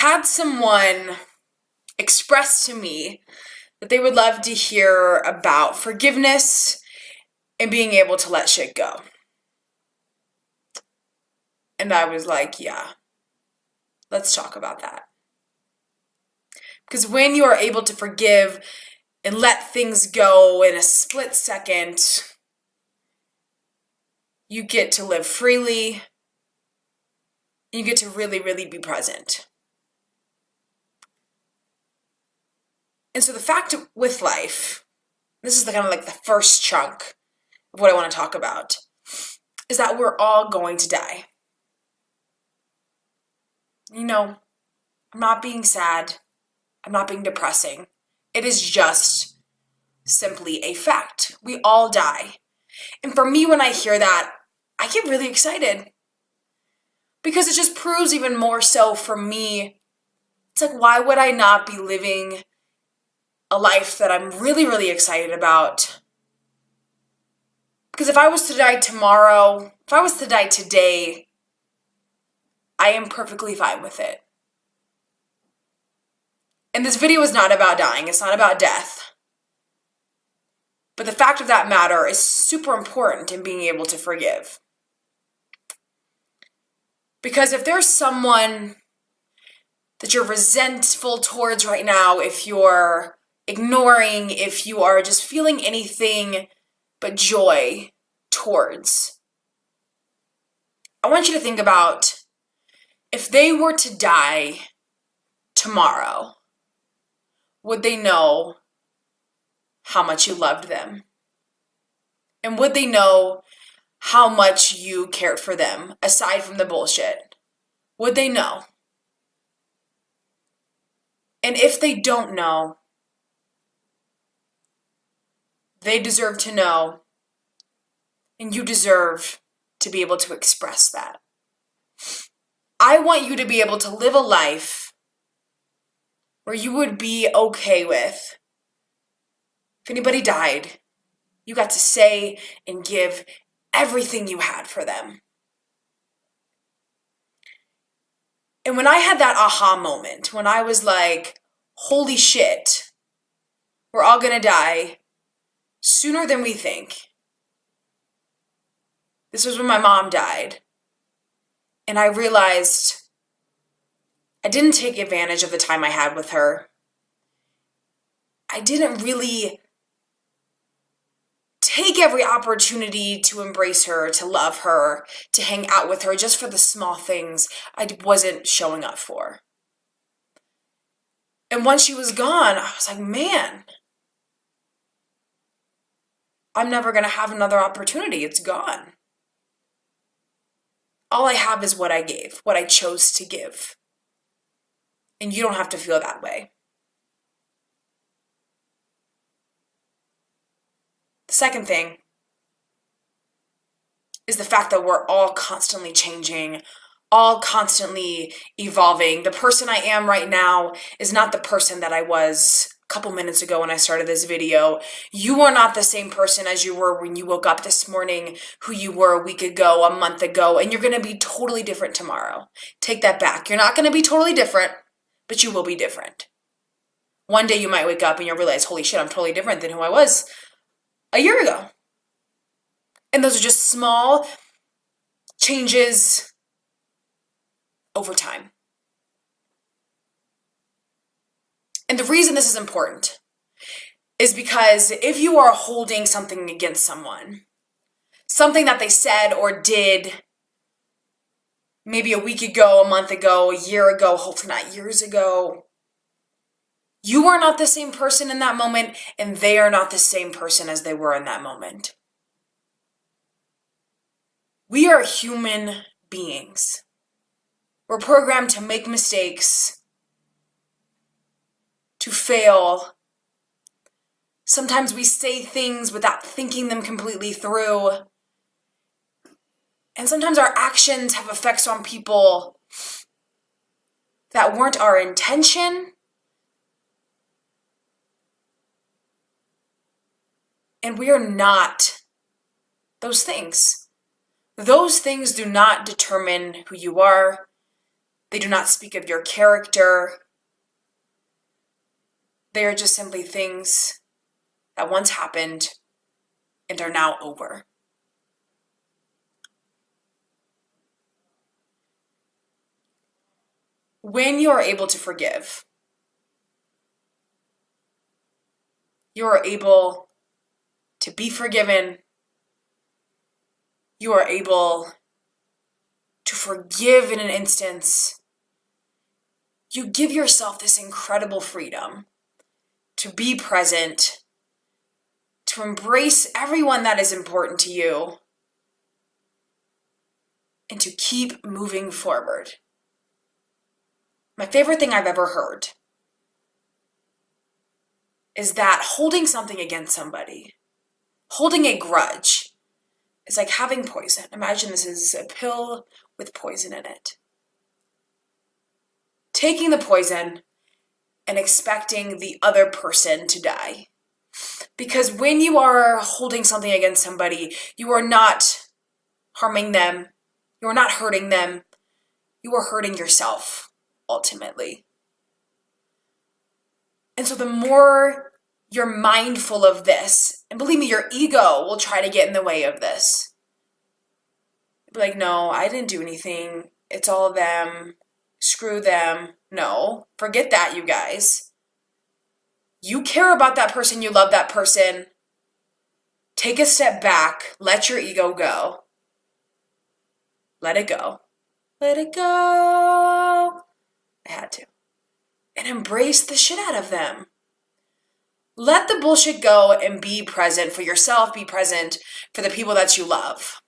had someone express to me that they would love to hear about forgiveness and being able to let shit go. And I was like, yeah, let's talk about that. Because when you are able to forgive and let things go in a split second, you get to live freely. You get to really, really be present. And so the fact with life, this is kind of like the first chunk of what I want to talk about, is that we're all going to die. You know, I'm not being sad. I'm not being depressing. It is just simply a fact. We all die. And for me, when I hear that, I get really excited. Because it just proves even more so for me. It's like, why would I not be living a life that I'm really, really excited about? Because if I was to die tomorrow, if I was to die today, I am perfectly fine with it. And this video is not about dying. It's not about death. But the fact of that matter is super important in being able to forgive. Because if there's someone that you're resentful towards right now, if you're ignoring, if you are just feeling anything but joy towards, I want you to think about if they were to die tomorrow, would they know how much you loved them? And would they know how much you cared for them, aside from the bullshit? Would they know? And if they don't know, they deserve to know, and you deserve to be able to express that. I want you to be able to live a life where you would be okay with, if anybody died, you got to say and give everything you had for them. And when I had that aha moment, when I was like, holy shit, we're all gonna die sooner than we think. This was when my mom died. And I realized I didn't take advantage of the time I had with her. I didn't really take every opportunity to embrace her, to love her, to hang out with her, just for the small things I wasn't showing up for. And once she was gone, I was like, man, I'm never going to have another opportunity. It's gone. All I have is what I gave, what I chose to give. And you don't have to feel that way. The second thing is the fact that we're all constantly changing, all constantly evolving. The person I am right now is not the person that I was a couple minutes ago when I started this video. You are not the same person as you were when you woke up this morning, who you were a week ago, a month ago, and you're going to be totally different tomorrow. Take that back. You're not going to be totally different, but you will be different. One day you might wake up and you'll realize, holy shit, I'm totally different than who I was a year ago. And those are just small changes over time. And the reason this is important is because if you are holding something against someone, something that they said or did maybe a week ago, a month ago, a year ago, hopefully not years ago, you are not the same person in that moment, and they are not the same person as they were in that moment. We are human beings. We're programmed to make mistakes, to fail. Sometimes we say things without thinking them completely through. And sometimes our actions have effects on people that weren't our intention. And we are not those things. Those things do not determine who you are. They do not speak of your character. They are just simply things that once happened and are now over. When you are able to forgive, you are able to be forgiven. You are able to forgive in an instance. You give yourself this incredible freedom to be present, to embrace everyone that is important to you, and to keep moving forward. My favorite thing I've ever heard is that holding something against somebody, holding a grudge, is like having poison. Imagine this is a pill with poison in it. Taking the poison and expecting the other person to die. Because when you are holding something against somebody, you are not harming them. You are not hurting them. You are hurting yourself, ultimately. And so the more you're mindful of this, and believe me, your ego will try to get in the way of this. Be like, no, I didn't do anything. It's all them. Screw them. No, forget that, you guys. You care about that person. You love that person. Take a step back. Let your ego go. Let it go. Let it go. I had to. And embrace the shit out of them. Let the bullshit go and be present for yourself. Be present for the people that you love.